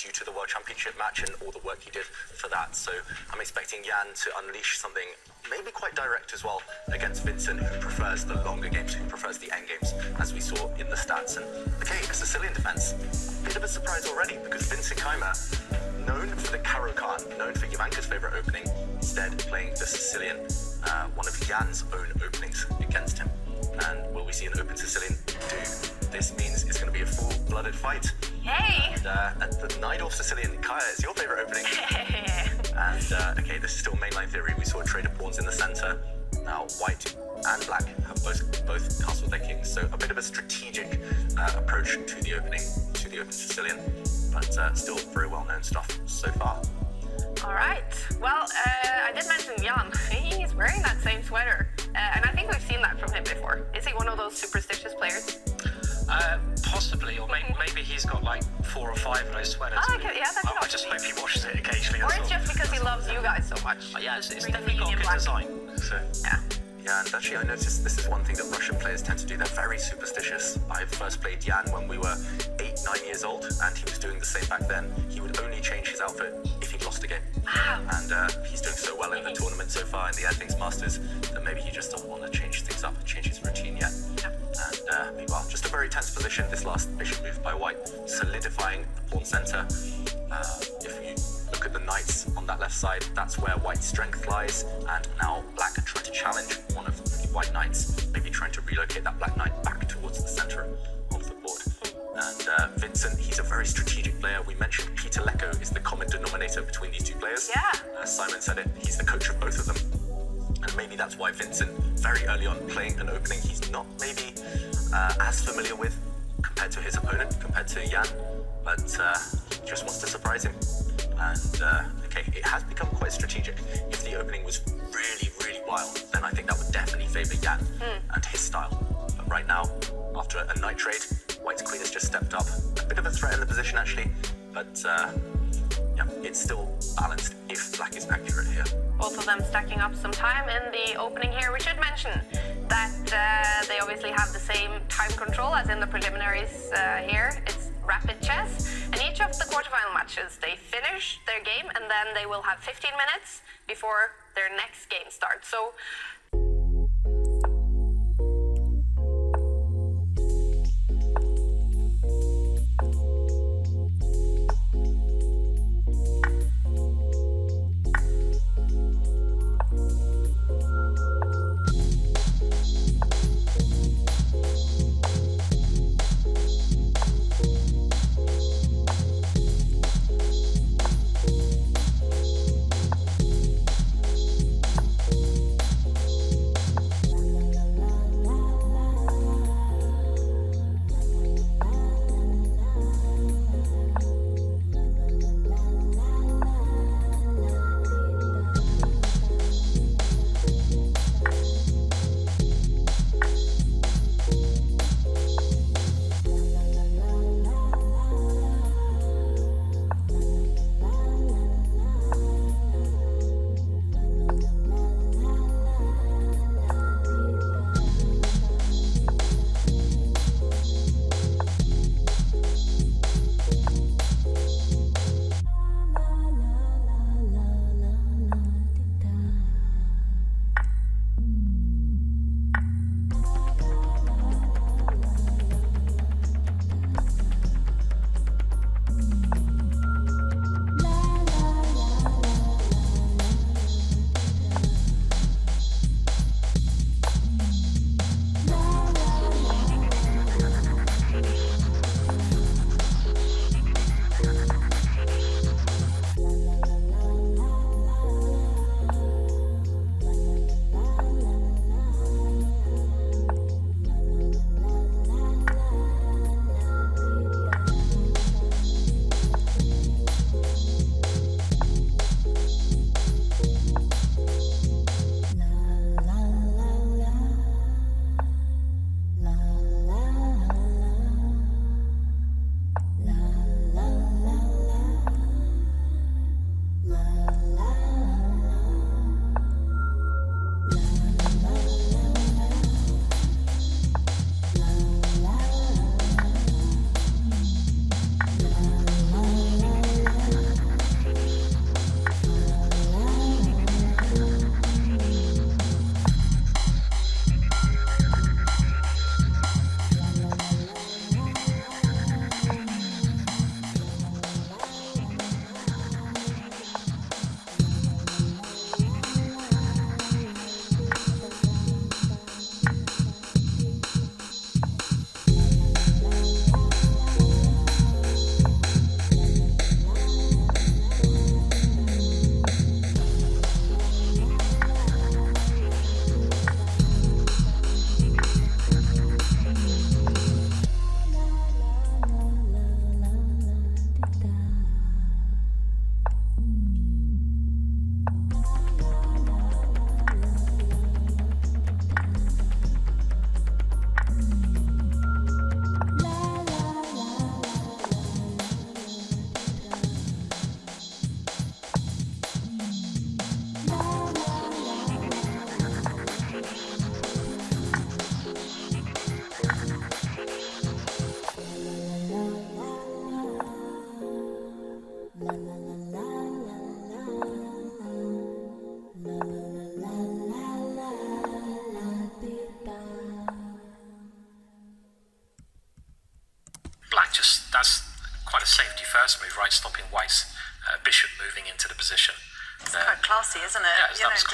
due to the World Championship match and all the work he did for that. So I'm expecting Jan to unleash something maybe quite direct as well against Vincent, who prefers the longer games, who prefers the end games, as we saw in the stats. And okay, a Sicilian defense, bit of a surprise already, because Vincent Keymer, known for the Caro-Kann, known for Jovanka's favorite opening, instead playing the Sicilian, one of Jan's own openings against him. And will we see an open Sicilian do? This means it's going to be a full-blooded fight. Hey! And the Najdorf Sicilian, Kaya, is your favorite opening. And okay, this is still mainline theory. We saw traitor pawns in the center. Now white and black have both castled their kings, so a bit of a strategic approach to the opening, to the open Sicilian, but still very well-known stuff so far. All right. Well, I did mention Jan. He's wearing that same sweater, and I think we've seen that from him before. Is he one of those superstitious players? Possibly, or maybe he's got like 4 or 5 of those sweaters. Oh, okay, yeah, that could I just hope he washes it occasionally. Or it's just because he loves you guys so much. Yeah, it's definitely got good design. So. Yeah. Yeah, and actually I noticed this is one thing that Russian players tend to do. They're very superstitious. I first played Jan when we were 8, 9 years old, and he was doing the same back then. He would only change his outfit if he'd lost a game. Wow. And he's doing so well in the tournament so far in the Airthings Masters that maybe he just doesn't want to change things up and change his routine yet. And meanwhile, just a very tense position, this last bishop move by white, solidifying the pawn center. If you look at the knights on that left side, that's where white's strength lies, and now black are trying to challenge one of the white knights, maybe trying to relocate that black knight back towards the center of the board. And Vincent, he's a very strategic player. We mentioned Peter Lecco is the common denominator between these two players. Yeah. Simon said it, he's the coach of both of them. And maybe that's why Vincent, very early on playing an opening he's not maybe as familiar with compared to his opponent, compared to Jan, but he just wants to surprise him. And okay, it has become quite strategic. If the opening was really, really wild, then I think that would definitely favor Jan and his style. But right now, after a knight trade, white's queen has just stepped up. A bit of a threat in the position actually, but yeah, it's still balanced if black is accurate here. Both of them stacking up some time in the opening here. We should mention that they obviously have the same time control as in the preliminaries here. It's rapid chess, and each of the quarterfinal matches, they finish their game and then they will have 15 minutes before their next game starts. So that's quite a safety first move, right? Stopping White's bishop moving into the position. It's quite classy, isn't it? Yeah, nice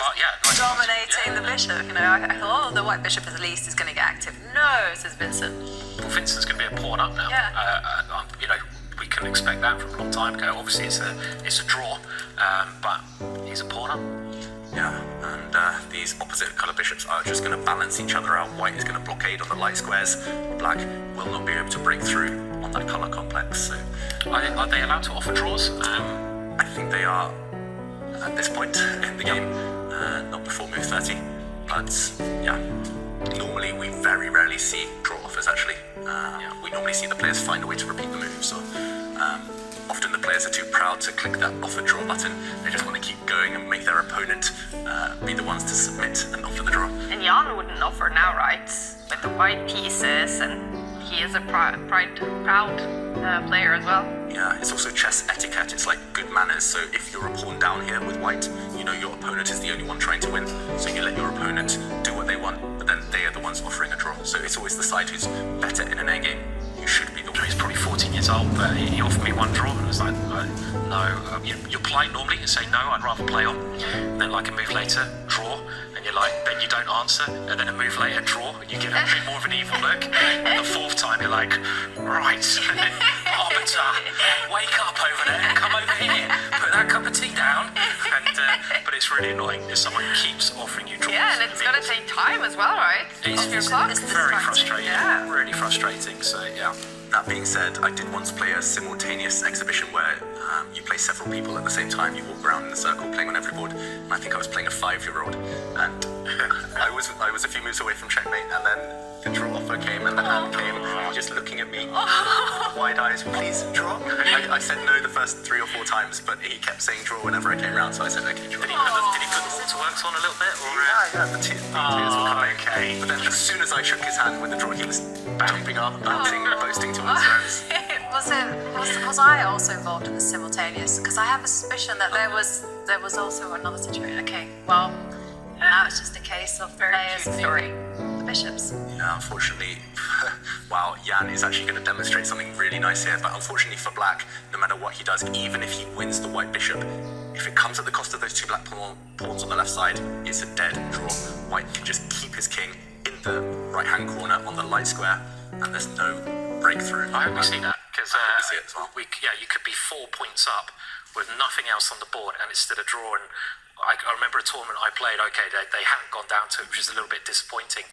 dominating the bishop. You know, I thought, the white bishop at least is going to get active. No, says Vincent. Well, Vincent's going to be a pawn up now. Yeah. You know, we couldn't expect that from a long time ago. Obviously, it's a draw, but he's a pawn up. Yeah, and these opposite colour bishops are just going to balance each other out. White is going to blockade on the light squares. Black will not be able to break through on that colour complex. So, are they allowed to offer draws? I think they are at this point in the game, not before move 30. But yeah, normally we very rarely see draw offers actually. We normally see the players find a way to repeat the move. So often the players are too proud to click that offer draw button. They just want to keep going and make their opponent be the ones to submit and offer the draw. And Jan wouldn't offer now, right? With the white pieces, and he is a proud player as well. Yeah, it's also chess etiquette. It's like good manners. So if you're a pawn down here with white, you know your opponent is the only one trying to win. So you let your opponent do what they want, but then they are the ones offering a draw. So it's always the side who's better in an A game. You should be the one. He's probably 14 years old, but he offered me one draw, and I was like, no. You're polite normally and say no, I'd rather play on. And then like a move later, draw, and you're like, then you don't answer, and then a move later, draw, and you get a bit more of an evil look. And the fourth time, you're like, right, arbiter, wake up over there, come over here, put that cup of tea down. And but it's really annoying if someone keeps offering you draws. Yeah, and it's going to take time as well, right? It's Off your clock. very frustrating. Yeah. Really frustrating. So yeah. That being said, I did once play a simultaneous exhibition where you play several people at the same time. You walk around in a circle playing on every board. And I think I was playing a 5-year-old, and I was a few moves away from checkmate, and then the draw offer came and the hand came, just looking at me, wide eyes, please draw. I said no the first 3 or 4 times, but he kept saying draw whenever I came around, so I said okay, draw. Did he put the waterworks on a little bit? Or, Yeah, the tears were coming. Okay. But then as soon as I shook his hand with the draw, he was jumping up, bouncing, boasting to his friends. Was I also involved in the simultaneous? Because I have a suspicion that there was also another situation. Okay, well, now it's just a case of players moving the bishops. Yeah, unfortunately, wow, Jan is actually going to demonstrate something really nice here, but unfortunately for Black, no matter what he does, even if he wins the white bishop, if it comes at the cost of those 2 black pawns on the left side, it's a dead draw. White can just keep his king in the right-hand corner on the light square, and there's no breakthrough. I hope we see that, because see it as well. you could be 4 points up with nothing else on the board, and it's still a draw. And I remember a tournament I played. Okay, they hadn't gone down to it, which is a little bit disappointing.